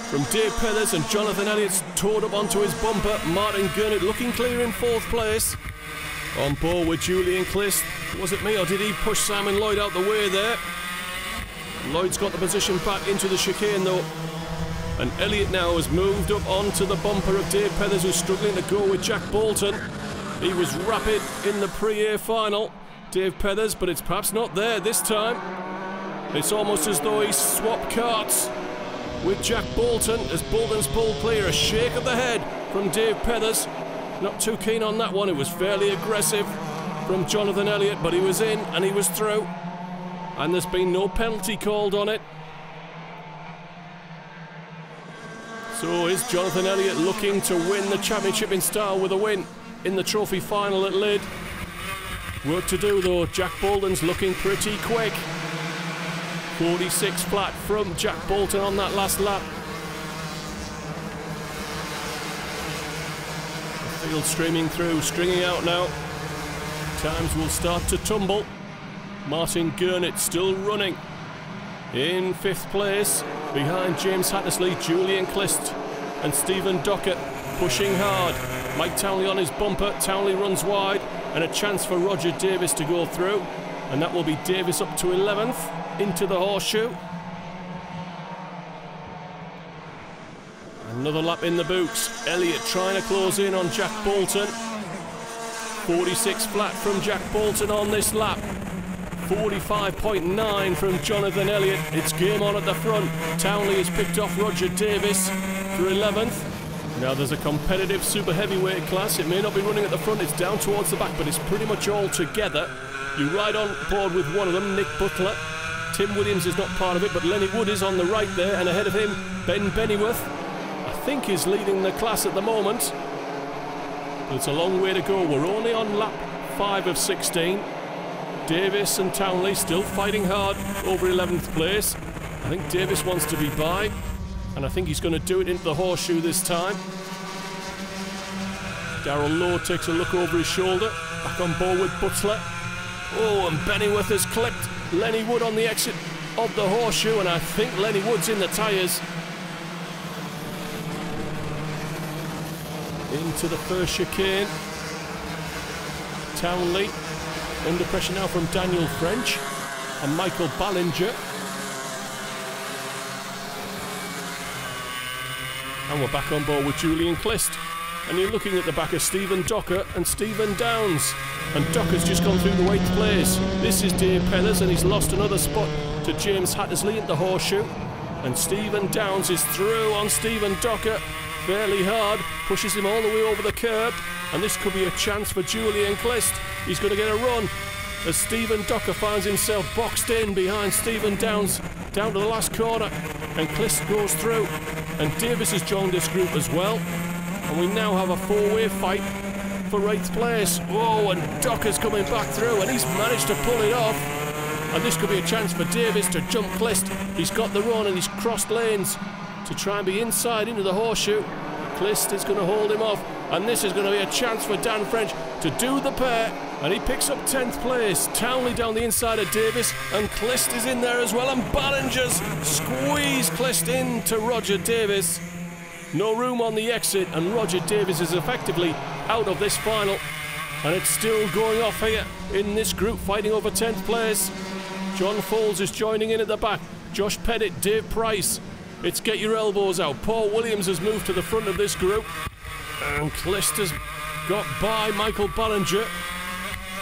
from Dave Pethers, and Jonathan Elliott's towed up onto his bumper. Martin Gurnett looking clear in 4th place. On board with Julian Clist. Was it me, or did he push Simon Lloyd out the way there? Lloyd's got the position back into the chicane though. And Elliott now has moved up onto the bumper of Dave Pethers, who's struggling to go with Jack Bolton. He was rapid in the Pre-A final, Dave Pethers, but it's perhaps not there this time. It's almost as though he's swapped carts with Jack Bolton as Bolton's pulled clear. A shake of the head from Dave Pethers. Not too keen on that one. It was fairly aggressive from Jonathan Elliott, but he was in and he was through. And there's been no penalty called on it. So is Jonathan Elliott looking to win the championship in style with a win in the trophy final at Lydd. Work to do though. Jack Bolton's looking pretty quick. 46 flat from Jack Bolton on that last lap. The field streaming through, stringing out now. Times will start to tumble. Martin Gurnett still running in 5th place behind James Hattersley, Julian Clist and Stephen Docker pushing hard. Mike Townley on his bumper. Townley runs wide, and a chance for Roger Davis to go through, and that will be Davis up to 11th into the horseshoe. Another lap in the books. Elliott trying to close in on Jack Bolton. 46 flat from Jack Bolton on this lap. 45.9 from Jonathan Elliott. It's game on at the front. Townley has picked off Roger Davis for 11th. Now there's a competitive super heavyweight class. It may not be running at the front, it's down towards the back, but it's pretty much all together. You ride on board with one of them, Nick Butler. Tim Williams is not part of it, but Lenny Wood is on the right there, and ahead of him, Ben Bennyworth, I think is leading the class at the moment. But it's a long way to go. We're only on lap 5 of 16. Davis and Townley still fighting hard over 11th place. I think Davis wants to be by, and I think he's going to do it into the horseshoe this time. Darrell Lowe takes a look over his shoulder, back on board with Butler. Oh, and Bennyworth has clipped Lenny Wood on the exit of the horseshoe, and I think Lenny Wood's in the tyres. Into the first chicane. Townley under pressure now from Daniel French and Michael Ballinger. And we're back on board with Julian Clist. And you're looking at the back of Stephen Docker and Stephen Downes. And Docker's just gone through the 8th place. This is Dave Pethers, and he's lost another spot to James Hattersley at the horseshoe. And Stephen Downes is through on Stephen Docker fairly hard, pushes him all the way over the curb. And this could be a chance for Julian Clist. He's going to get a run as Stephen Docker finds himself boxed in behind Stephen Downs down to the last corner. And Clist goes through. And Davis has joined this group as well. And we now have a four-way fight for 8th place. Oh, and Docker's coming back through, and he's managed to pull it off. And this could be a chance for Davis to jump Clist. He's got the run and he's crossed lanes to try and be inside into the horseshoe. Clist is going to hold him off, and this is going to be a chance for Dan French to do the pair. And he picks up 10th place. Townley down the inside of Davis, and Clist is in there as well. And Ballinger's squeezed Clist into Roger Davis. No room on the exit, and Roger Davis is effectively out of this final. And it's still going off here in this group, fighting over 10th place. John Foles is joining in at the back. Josh Pettit, Dave Price. It's get your elbows out. Paul Williams has moved to the front of this group. And Clist has got by Michael Ballinger.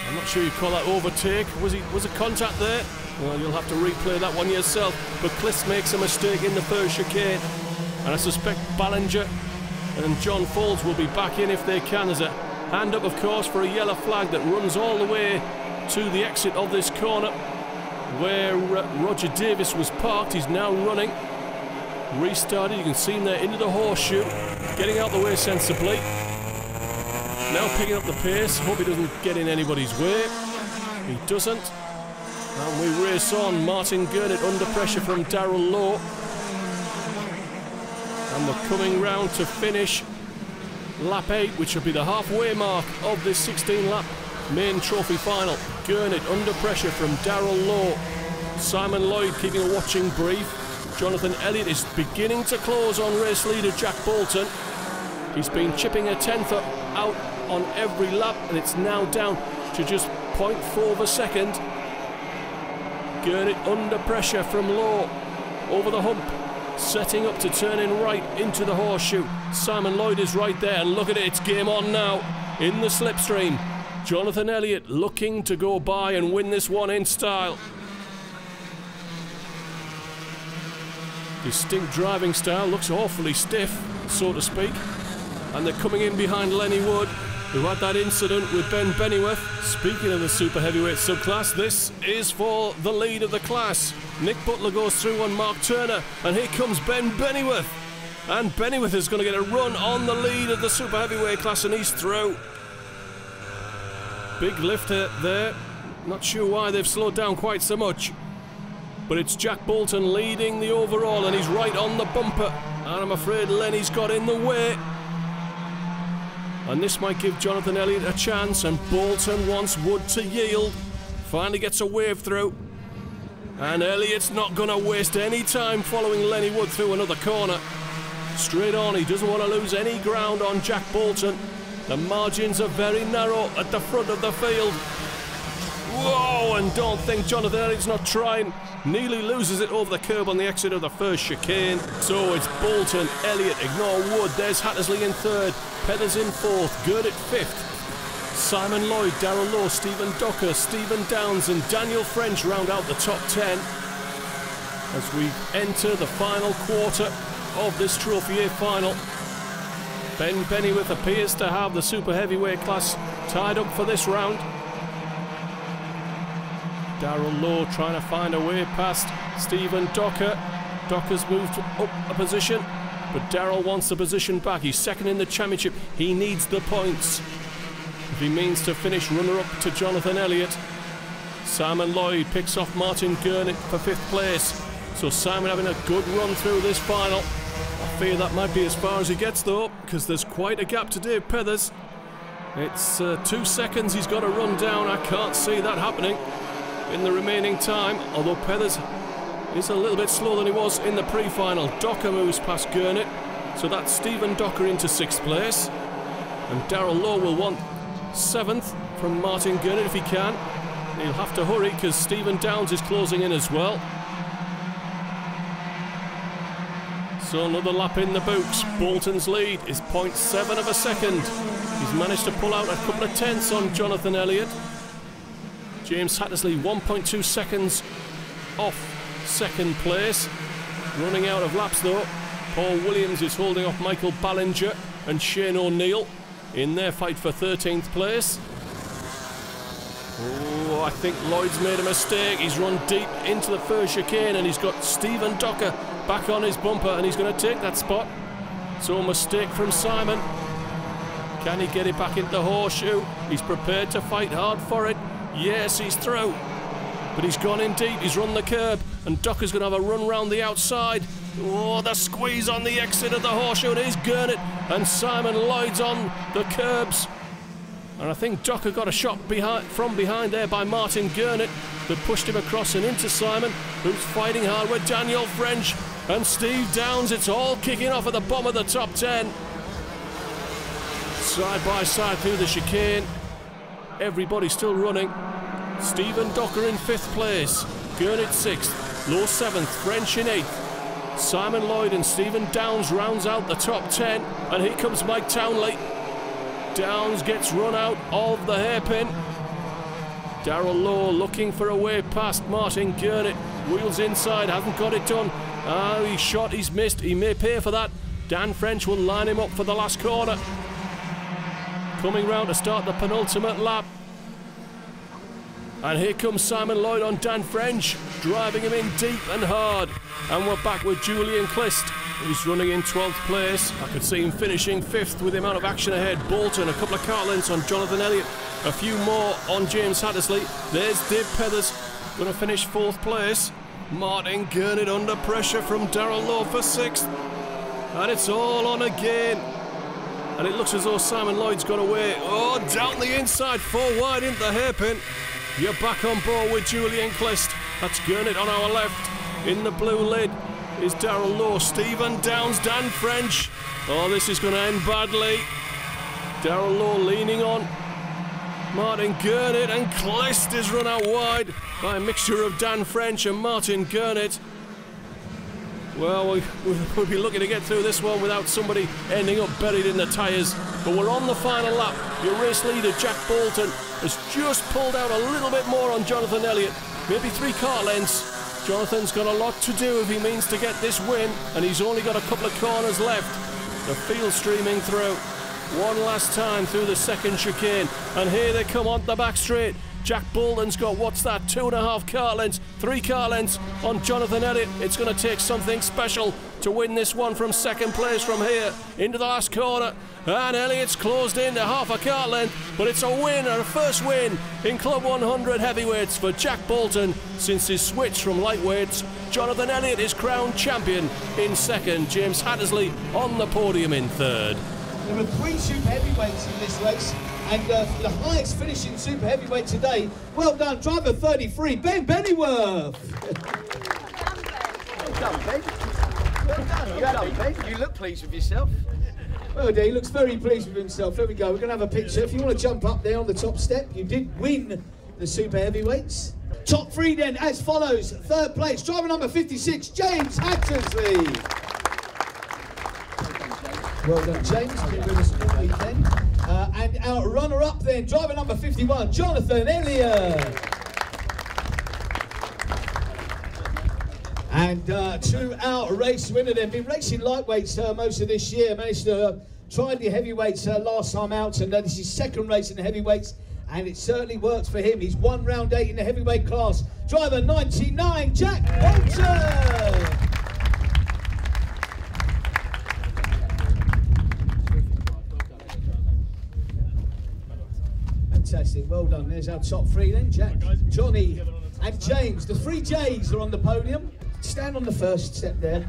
I'm not sure you call that overtake. Was a contact there? Well, you'll have to replay that one yourself. But Clist makes a mistake in the first chicane. And I suspect Ballinger and John Foles will be back in if they can. There's a hand up, of course, for a yellow flag that runs all the way to the exit of this corner where Roger Davis was parked. He's now running. Restarted. You can see him there into the horseshoe. Getting out the way sensibly. Now picking up the pace. Hope he doesn't get in anybody's way. He doesn't. And we race on. Martin Gurnett under pressure from Darrell Lowe. And we're coming round to finish lap 8, which will be the halfway mark of this 16-lap main trophy final. Gurnett under pressure from Darrell Lowe. Simon Lloyd keeping a watching brief. Jonathan Elliott is beginning to close on race leader Jack Bolton. He's been chipping a tenth out on every lap, and it's now down to just 0.4 of a second. Gurnett under pressure from Lowe. Over the hump. Setting up to turn in right into the horseshoe. Simon Lloyd is right there, and look at it, it's game on now in the slipstream. Jonathan Elliott looking to go by and win this one in style. Distinct driving style, looks awfully stiff, so to speak. And they're coming in behind Lenny Wood, who had that incident with Ben Bennyworth. Speaking of the super heavyweight subclass, this is for the lead of the class. Nick Butler goes through on Mark Turner, and here comes Ben Bennyworth. And Bennyworth is going to get a run on the lead of the super heavyweight class, and he's through. Big lifter there. Not sure why they've slowed down quite so much. But it's Jack Bolton leading the overall, and he's right on the bumper. And I'm afraid Lenny's got in the way. And this might give Jonathan Elliott a chance, and Bolton wants Wood to yield. Finally gets a wave through. And Elliott's not going to waste any time following Lenny Wood through another corner. Straight on, he doesn't want to lose any ground on Jack Bolton. The margins are very narrow at the front of the field. Whoa, and don't think Jonathan Elliott's not trying. Nearly loses it over the curb on the exit of the first chicane. So it's Bolton, Elliott, ignore Wood. There's Hattersley in third, Pethers in fourth, Gurnett fifth. Simon Lloyd, Darrell Lowe, Stephen Docker, Stephen Downs and Daniel French round out the top 10 as we enter the final quarter of this Trophy A final. Ben Bennyworth appears to have the super heavyweight class tied up for this round. Darrell Lowe trying to find a way past Stephen Docker. Docker's moved up a position, but Darrell wants the position back. He's second in the championship. He needs the points if he means to finish runner-up to Jonathan Elliott. Simon Lloyd picks off Martin Gurnett for 5th place. So Simon having a good run through this final. I fear that might be as far as he gets though, because there's quite a gap to Dave Pethers. It's 2 seconds he's got to run down. I can't see that happening in the remaining time, although Pethers is a little bit slower than he was in the pre-final. Docker moves past Gurnett, so that's Stephen Docker into 6th place. And Darrell Lowe will want 7th from Martin Gurnett if he can. He'll have to hurry because Stephen Downs is closing in as well. So another lap in the books. Bolton's lead is 0.7 of a second. He's managed to pull out a couple of tenths on Jonathan Elliott. James Hattersley 1.2 seconds off 2nd place. Running out of laps though. Paul Williams is holding off Michael Ballinger and Shane O'Neill in their fight for 13th place. Oh, I think Lloyd's made a mistake. He's run deep into the first chicane and he's got Stephen Docker back on his bumper and he's going to take that spot. So a mistake from Simon. Can he get it back into the horseshoe? He's prepared to fight hard for it. Yes, he's through. But he's gone in deep, he's run the curb, and Docker's going to have a run round the outside. Oh, the squeeze on the exit of the horseshoe, and he's Gurnett, and Simon Lloyd's on the curbs. And I think Docker got a shot from behind there by Martin Gurnett that pushed him across and into Simon, who's fighting hard with Daniel French and Steve Downs. It's all kicking off at the bottom of the top 10. Side by side through the chicane. Everybody still running. Stephen Docker in 5th place, Gurnett 6th, Low 7th, French in 8th. Simon Lloyd and Stephen Downs rounds out the top 10, and here comes Mike Townley. Downs gets run out of the hairpin. Darrell Lowe looking for a way past Martin Gurnett. Wheels inside, hasn't got it done. He's shot, he's missed, he may pay for that. Dan French will line him up for the last corner. Coming round to start the penultimate lap. And here comes Simon Lloyd on Dan French, driving him in deep and hard. And we're back with Julian Clist, who's running in 12th place. I could see him finishing 5th with the amount of action ahead. Bolton, a couple of car lengths on Jonathan Elliott, a few more on James Hattersley. There's Dave Pethers, going to finish 4th place. Martin Gurnett under pressure from Darrell Lowe for 6th. And it's all on again. And it looks as though Simon Lloyd's got away. Oh, down the inside, 4 wide into the hairpin. You're back on board with Julian Clist. That's Gurnett on our left. In the blue lid is Darrell Lowe, Stephen Downs, Dan French. Oh, this is going to end badly. Darrell Lowe leaning on Martin Gurnett, and Clist is run out wide by a mixture of Dan French and Martin Gurnett. Well, we'll be looking to get through this one without somebody ending up buried in the tyres. But we're on the final lap. Your race leader, Jack Bolton, has just pulled out a little bit more on Jonathan Elliott. Maybe 3 car lengths. Jonathan's got a lot to do if he means to get this win, and he's only got a couple of corners left. The field streaming through. One last time through the second chicane, and here they come on the back straight. Jack Bolton's got, what's that, 2.5 car lengths, 3 car lengths on Jonathan Elliott. It's going to take something special to win this one from 2nd place from here into the last corner. And Elliott's closed in to 1/2 car length, but it's a win, a first win in Club 100 heavyweights for Jack Bolton since his switch from lightweights. Jonathan Elliott is crowned champion in 2nd. James Hattersley on the podium in 3rd. There are 3 super heavyweights in this race, and the highest finishing super heavyweight today. Well done, driver 33, Ben Bennyworth. Well done, Ben. Well done, Ben. You look pleased with yourself. Well, he looks very pleased with himself. There we go. We're going to have a picture. If you want to jump up there on the top step, you did win the super heavyweights. Top 3 then, as follows. 3rd place, driver number 56, James Hattersley. Well done, James. Been with us all weekend. And our runner-up then, driver number 51, Jonathan Elliott. And to our race winner then, been racing lightweights most of this year, managed to try the heavyweights last time out, and this is 2nd race in the heavyweights, and it certainly works for him. He's won round 8 in the heavyweight class. Driver 99, Jack Bolton. Fantastic, well done. There's our top 3 then, Jack, Johnny and James. The 3 J's are on the podium. Stand on the first step there.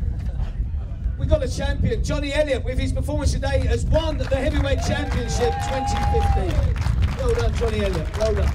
We've got a champion, Johnny Elliott, with his performance today, has won the Heavyweight Championship 2015. Well done, Johnny Elliott, well done.